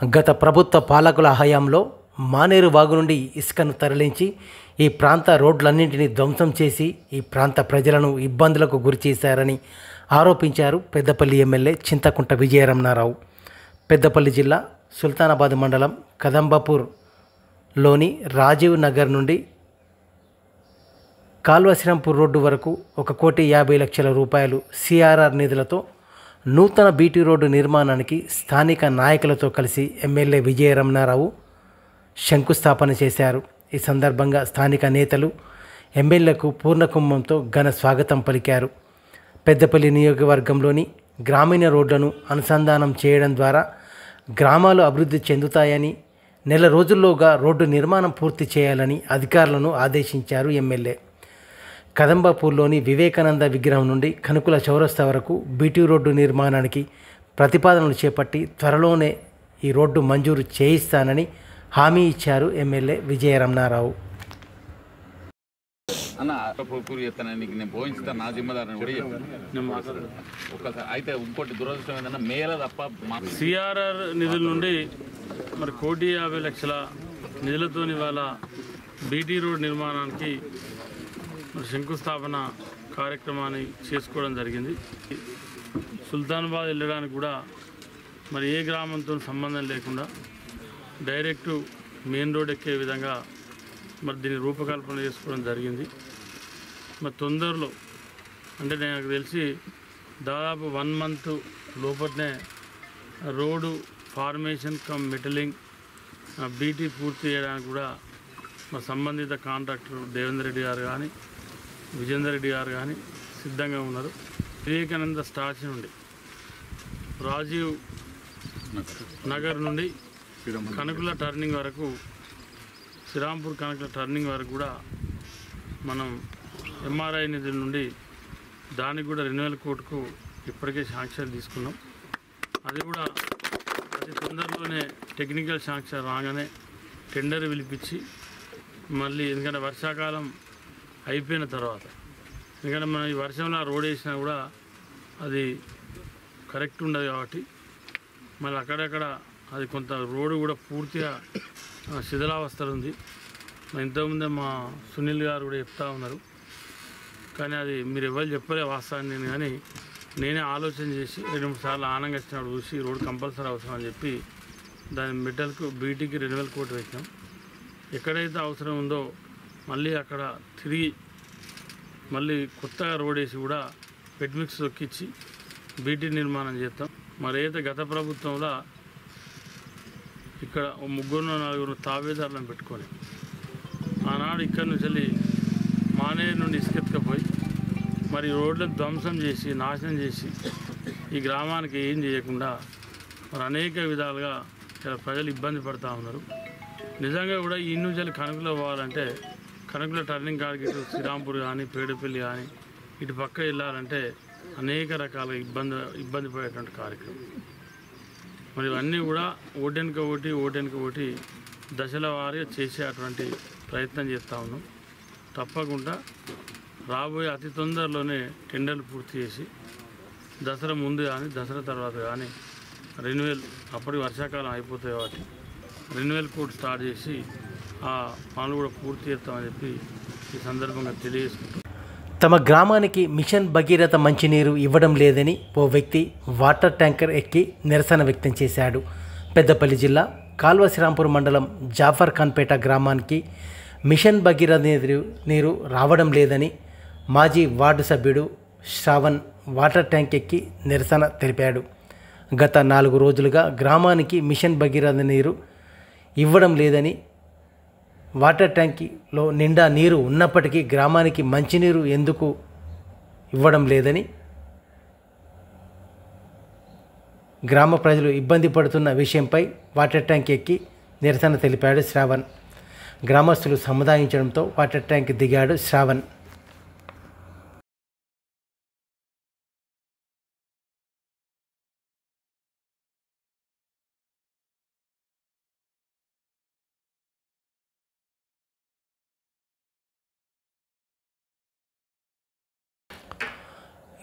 గత ప్రభుత్వ పాలకుల హయాంలో మానేరు వాగు నుండి ఇసుకను తరలించి ఈ ప్రాంత రోడ్లన్నింటినీ ధ్వంసం చేసి ఈ ప్రాంత ప్రజలను ఇబ్బందులకు గురిచేశారని ఆరోపించారు పెద్దపల్లి ఎమ్మెల్యే చింతకుంట విజయరమణారావు. పెద్దపల్లి జిల్లా సుల్తానాబాద్ మండలం కదంబాపూర్లోని రాజీవ్ నగర్ నుండి కాల్వశ్రీరాంపూర్ రోడ్డు వరకు 1,50,00,000 రూపాయలు సిఆర్ఆర్ నిధులతో నూతన బీటీ రోడ్డు నిర్మాణానికి స్థానిక నాయకులతో కలిసి ఎమ్మెల్యే విజయరమణారావు శంకుస్థాపన చేశారు. ఈ సందర్భంగా స్థానిక నేతలు ఎమ్మెల్యేకు పూర్ణకుంభంతో ఘన స్వాగతం పలికారు. పెద్దపల్లి నియోజకవర్గంలోని గ్రామీణ రోడ్లను అనుసంధానం చేయడం ద్వారా గ్రామాలు అభివృద్ధి చెందుతాయని, నెల రోజుల్లోగా రోడ్డు నిర్మాణం పూర్తి చేయాలని అధికారులను ఆదేశించారు ఎమ్మెల్యే. కదంబాపూర్లోని వివేకానంద విగ్రహం నుండి కనుకుల చౌరస్తా వరకు బీటీ రోడ్డు నిర్మాణానికి ప్రతిపాదనలు చేపట్టి త్వరలోనే ఈ రోడ్డు మంజూరు చేయిస్తానని హామీ ఇచ్చారు ఎమ్మెల్యే విజయరమణారావు. అన్న పూర్తి చెప్తాను, నీకు నేను పోయించుతాను, నా జిమ్మదారిని కూడా చెప్తాను ఒకసారి. అయితే ఇంకోటి దురదృష్టం ఏంటన్నా, మేల తప్ప సిఆర్ఆర్ నిధుల నుండి మరి 1,50,00,000 నిధులతో ఇవాళ బీటీ రోడ్ నిర్మాణానికి శంకుస్థాపన కార్యక్రమాన్ని చేసుకోవడం జరిగింది. సుల్తానాబాద్ వెళ్ళడానికి కూడా మరి ఏ గ్రామంతో సంబంధం లేకుండా డైరెక్టు మెయిన్ రోడ్ ఎక్కే విధంగా మరి దీన్ని రూపకల్పన చేసుకోవడం జరిగింది. మరి తొందరలో అంటే నాకు తెలిసి దాదాపు 1 month లోపలనే రోడ్డు ఫార్మేషన్ కమ్ మెటలింగ్ బీటీ పూర్తి చేయడానికి కూడా మా సంబంధిత కాంట్రాక్టర్ దేవేందర్ రెడ్డి గారు కానీ విజేందర్ రెడ్డి గారు కానీ సిద్ధంగా ఉన్నారు. వివేకానంద స్టాచ్యూ నుండి రాజీవ్ నగర్ నుండి కనకుల టర్నింగ్ వరకు, శ్రీరాంపూర్ కనకుల టర్నింగ్ వరకు కూడా మనం ఎంఆర్ఐ నిధుల నుండి దానికి కూడా 2,000 కోట్లకు ఇప్పటికే శాంక్షన్ తీసుకున్నాం. అది కూడా అతి తొందరలోనే టెక్నికల్ శాంక్షన్ రాగానే టెండర్ పిలిపించి మళ్ళీ, ఎందుకంటే వర్షాకాలం అయిపోయిన తర్వాత, ఎందుకంటే మనం ఈ వర్షంలో రోడ్ వేసినా కూడా అది కరెక్ట్ ఉండదు కాబట్టి మళ్ళీ అక్కడక్కడ అది కొంత రోడ్డు కూడా పూర్తిగా శిథిలావస్థలు ఉంది. ఇంతకుముందే మా సునీల్ గారు కూడా చెప్తా ఉన్నారు, కానీ అది మీరు ఎవరు చెప్పలే వాస్తవాన్ని. నేను కానీ నేనే ఆలోచన చేసి 2-3 సార్లు ఆనంగా వచ్చినప్పుడు చూసి రోడ్డు కంపల్సరీ అవసరం అని చెప్పి దాని మెటల్కు బీటీకి 2,000 కోట్లు పెట్టినాం. ఎక్కడైతే అవసరం ఉందో మళ్ళీ అక్కడ తిరిగి మళ్ళీ కొత్తగా రోడ్ వేసి కూడా వెట్ మిక్స్ తొక్కించి బీటీ నిర్మాణం చేస్తాం. మరి అయితే గత ప్రభుత్వంలో ఇక్కడ 3-4 తాబేదారులను పెట్టుకొని ఆనాడు ఇక్కడి నుంచి వెళ్ళి మానేరు నుండి ఇసుకెత్తుకపోయి మరి రోడ్లను ధ్వంసం చేసి నాశనం చేసి ఈ గ్రామానికి ఏం చేయకుండా మరి అనేక విధాలుగా ఇక్కడ ప్రజలు ఇబ్బంది పడుతూ ఉన్నారు. నిజంగా కూడా ఈ నుంచి కనుకలో పోవాలంటే కనుకల టర్నింగ్ కాడికి ఇటు శ్రీరాంపూర్ కానీ పేడపల్లి కానీ ఇటు పక్క వెళ్ళాలంటే అనేక రకాల ఇబ్బంది పడేటువంటి కార్యక్రమం. మరి ఇవన్నీ కూడా ఓటెనక ఒకటి దశల వారీగా చేసేటువంటి ప్రయత్నం చేస్తూ ఉన్నాం. తప్పకుండా రాబోయే అతి తొందరలోనే టెండర్లు పూర్తి చేసి దసరా ముందు కానీ దసరా తర్వాత కానీ 2,000 అప్పటికి వర్షాకాలం అయిపోతాయి కాబట్టి 2,000 కోట్లు స్టార్ట్ చేసి ఆ పనులు కూడా పూర్తి చేస్తామని చెప్పి ఈ సందర్భంగా తెలియజేసుకుంటాం. తమ గ్రామానికి మిషన్ భగీరథ మంచినీరు ఇవ్వడం లేదని ఓ వ్యక్తి వాటర్ ట్యాంకర్ ఎక్కి నిరసన వ్యక్తం చేశాడు. పెద్దపల్లి జిల్లా కాల్వశ్రీరాంపూర్ మండలం జాఫర్ ఖాన్పేట గ్రామానికి మిషన్ భగీరథ నీరు రావడం లేదని మాజీ వార్డు సభ్యుడు శ్రావణ్ వాటర్ ట్యాంక్ ఎక్కి నిరసన తెలిపాడు. గత 4 రోజులుగా గ్రామానికి మిషన్ భగీరథ నీరు ఇవ్వడం లేదని, వాటర్ ట్యాంక్లో నిండా నీరు ఉన్నప్పటికీ గ్రామానికి మంచినీరు ఎందుకు ఇవ్వడం లేదని గ్రామ ప్రజలు ఇబ్బంది పడుతున్న విషయంపై వాటర్ ట్యాంక్ ఎక్కి నిరసన తెలిపాడు శ్రావణ్. గ్రామస్తులు సముదాయించడంతో వాటర్ ట్యాంక్ దిగాడు శ్రావణ్.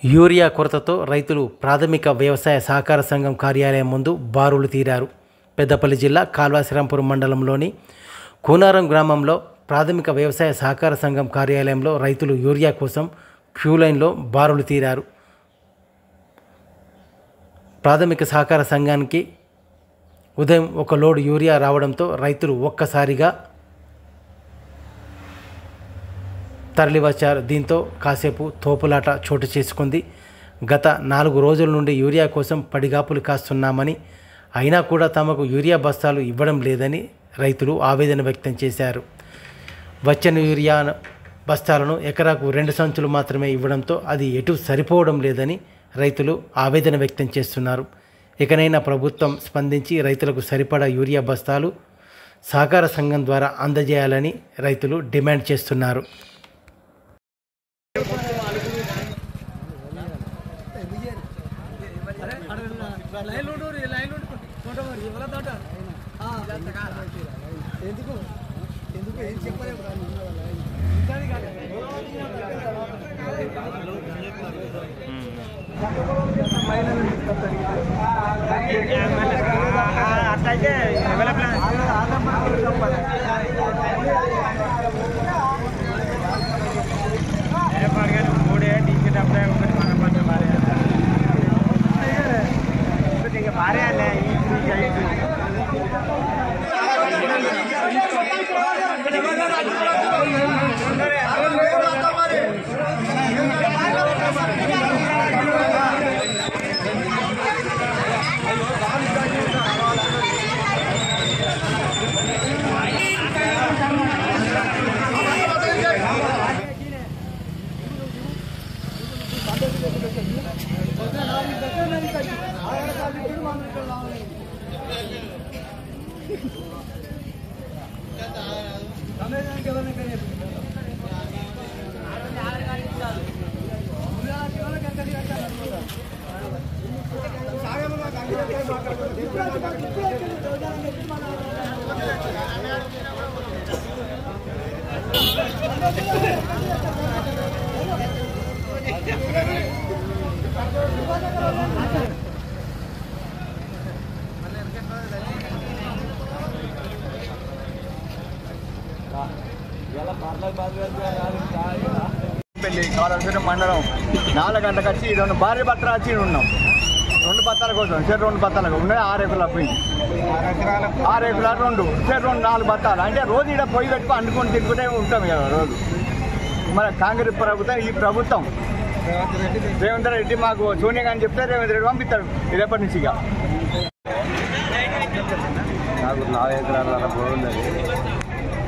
యూరియా కొరతతో రైతులు ప్రాథమిక వ్యవసాయ సహకార సంఘం కార్యాలయం ముందు బారులు తీరారు. పెద్దపల్లి జిల్లా కాల్వశ్రీరాంపూర్ మండలంలోని కూనారం గ్రామంలో ప్రాథమిక వ్యవసాయ సహకార సంఘం కార్యాలయంలో రైతులు యూరియా కోసం క్యూ లైన్లో బారులు తీరారు. ప్రాథమిక సహకార సంఘానికి ఉదయం ఒక లోడ్ యూరియా రావడంతో రైతులు ఒక్కసారిగా తరలివచ్చారు. దీంతో కాసేపు తోపులాట చోటు చేసుకుంది. గత 4 రోజుల నుండి యూరియా కోసం పడిగాపులు కాస్తున్నామని, అయినా కూడా తమకు యూరియా బస్తాలు ఇవ్వడం లేదని రైతులు ఆవేదన వ్యక్తం చేశారు. వచ్చిన యూరియా బస్తాలను ఎకరాకు 2 సంచులు మాత్రమే ఇవ్వడంతో అది ఎటు సరిపోవడం లేదని రైతులు ఆవేదన వ్యక్తం చేస్తున్నారు. ఇకనైనా ప్రభుత్వం స్పందించి రైతులకు సరిపడా యూరియా బస్తాలు సహకార సంఘం ద్వారా అందజేయాలని రైతులు డిమాండ్ చేస్తున్నారు. అట్లయితే మూడే తీసేటప్పుడే ఒకటి మన పట్ల భార్య కాళేశ్వరం మండలం 4 గంటలకు వచ్చి 2 భార్య భర్తలు వచ్చి ఉన్నాం. 2 బత్తాల కోసం 2 బత్తాలకు ఉన్నాయి. 6 ఎకరాల పోయి 6 ఎకరాలు 2 4 బత్తాలు అంటే రోజు ఇక్కడ పొయ్యి పెట్టుకు అండుకొని తిరుగుతూనే ఉంటాం కదా రోజు. మన కాంగ్రెస్ ప్రభుత్వం ఈ ప్రభుత్వం రేవంత్ రెడ్డి మాకు సోనియా గాంధీ చెప్తే రేవంత్ రెడ్డి పంపిస్తాడు రేపటి నుంచి. ఇక నాకు 4 ఎకరాల పొలం ఉన్నది.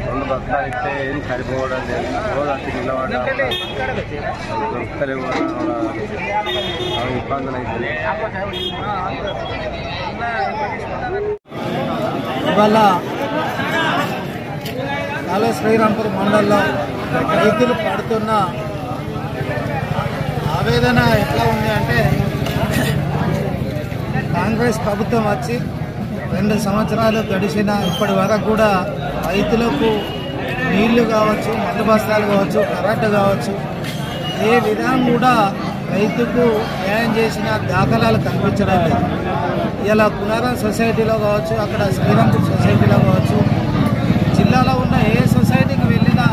2 బత్తాలు ఇస్తే ఏం సరిపోవడం లేదు. రోజు అట్టి నిలబడలేవు, ఇబ్బందులు అవుతుంది. ఇవాళ కాళేశ్వరీరాంపూర్ మండలంలో రైతులు పడుతున్న ఆవేదన ఎట్లా ఉంది అంటే, కాంగ్రెస్ ప్రభుత్వం వచ్చి 2 సంవత్సరాలు గడిచిన ఇప్పటి వరకు కూడా రైతులకు నీళ్లు కావచ్చు, మందు బస్తాలు కావచ్చు, కరెంటు కావచ్చు, ఏ విధానం కూడా రైతుకు న్యాయం చేసిన దాఖలాలు కనిపించడం లేదు. ఇలా కునారం సొసైటీలో కావచ్చు, అక్కడ శ్రీరాంపూర్ సొసైటీలో కావచ్చు, జిల్లాలో ఉన్న ఏ సొసైటీకి వెళ్ళినా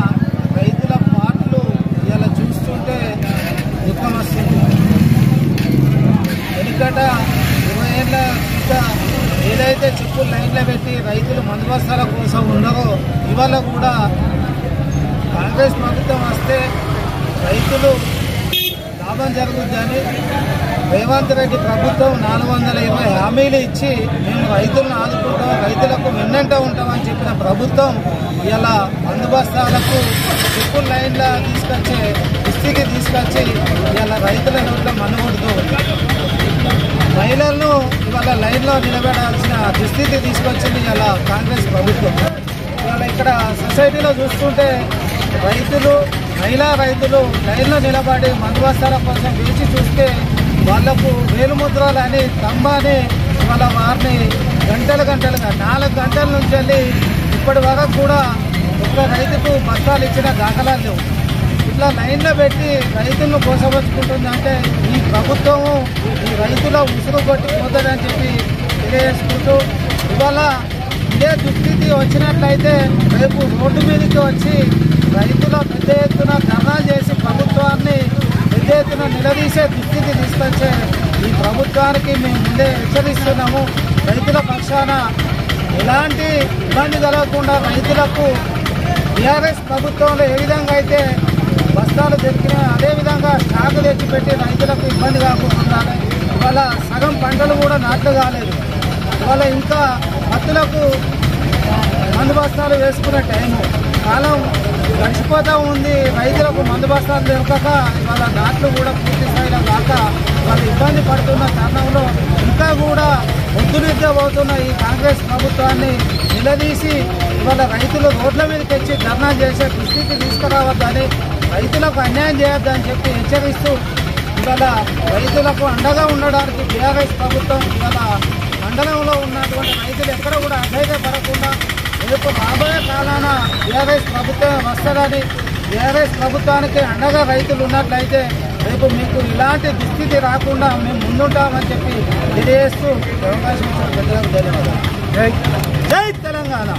రైతుల మాటలు ఇలా చూస్తుంటే దుఃఖం వస్తుంది. వెనుకట 20 ఏళ్ళ క్రితం ఏదైతే చెప్పులు లైన్లో పెట్టి రైతులు మందు బస్తాల కోసం ఉన్నారో, ఇవాళ కూడా కాంగ్రెస్ ప్రభుత్వం వస్తే రైతులు లాభం జరుగుతుందని రేవంత్ రెడ్డి ప్రభుత్వం 420 హామీలు ఇచ్చి మేము రైతులను ఆదుకుంటాం, రైతులకు వెన్నంట ఉంటామని చెప్పిన ప్రభుత్వం ఇలా మందు బస్తాలకు చెప్పుల లైన్లో తీసుకొచ్చే స్థితికి తీసుకొచ్చి ఇలా రైతుల నోట్లో మన్నుకొడుతూ మహిళలను ఇవాళ లైన్లో నిలబెట్టాల్సిన దుస్థితి తీసుకొచ్చింది ఇలా కాంగ్రెస్ ప్రభుత్వం. ఇవాళ ఇక్కడ సొసైటీలో చూస్తుంటే మహిళా రైతులు లైన్లో నిలబడి మందు బస్తాల కోసం వేచి చూస్తే వాళ్లకు వేలుముద్రలు అని తంబాని ఇవాళ వారిని గంటలుగా 4 గంటల నుంచి వెళ్ళి ఇప్పటి వరకు కూడా ఒక్క రైతుకు బస్తాలు ఇచ్చిన దాఖలాలు లేవు. ఇట్లా లైన్లో పెట్టి రైతులను కోసపరుచుకుంటుందంటే ఈ ప్రభుత్వము ఈ రైతుల ఉసురు కొట్టిపోతుందని చెప్పి తెలియజేసుకుంటూ ఇవాళ ఇదే దుస్థితి వచ్చినట్లయితే రేపు రోడ్డు మీదకి వచ్చి రైతుల పెద్ద ఎత్తున ధర్నా చేసి ప్రభుత్వాన్ని పెద్ద ఎత్తున నిలదీసే దుస్థితి తీసుకొచ్చే ఈ ప్రభుత్వానికి మేము ముందే హెచ్చరిస్తున్నాము. రైతుల పక్షాన ఎలాంటి ఇబ్బంది కలగకుండా రైతులకు టీఆర్ఎస్ ప్రభుత్వంలో ఏ విధంగా అయితే బస్తాలు దొరికినాయి అదేవిధంగా స్టాక్ తెచ్చిపెట్టి రైతులకు ఇబ్బంది కాకుండా ఉండాలి. ఇవాళ సగం పంటలు కూడా నాట్లు కాలేదు. ఇవాళ ఇంకా పత్తులకు మందు బస్తాలు వేసుకునే టైము కాలం గడిచిపోతూ ఉంది. రైతులకు మందు బస్తాలు దొరకక ఇవాళ నాట్లు కూడా పూర్తి స్థాయిలో కాక వాళ్ళు ఇబ్బంది పడుతున్న తరుణంలో ఇంకా కూడా ఒత్తునిద్దబోతున్న ఈ కాంగ్రెస్ ప్రభుత్వాన్ని నిలదీసి ఇవాళ రైతులు రోడ్ల మీదకి వచ్చి ధర్నా చేసే దుస్థితి తీసుకురావద్దని, రైతులకు అన్యాయం చేయొద్దని చెప్పి హెచ్చరిస్తూ ఇవాళ రైతులకు అండగా ఉండడానికి టీఆర్ఎస్ ప్రభుత్వం ఇవాళ మండలంలో ఉన్నటువంటి రైతులు ఎక్కడ కూడా అధైర్యపడకుండా రేపు రాబోయే కాలాన టీఆర్ఎస్ ప్రభుత్వం వస్తుందని, టీఆర్ఎస్ ప్రభుత్వానికి అండగా రైతులు ఉన్నట్లయితే రేపు మీకు ఇలాంటి దుస్థితి రాకుండా మేము ముందుంటామని చెప్పి తెలియజేస్తూ అవకాశం ఇచ్చిన ధన్యవాదాలు. జై తెలంగాణ.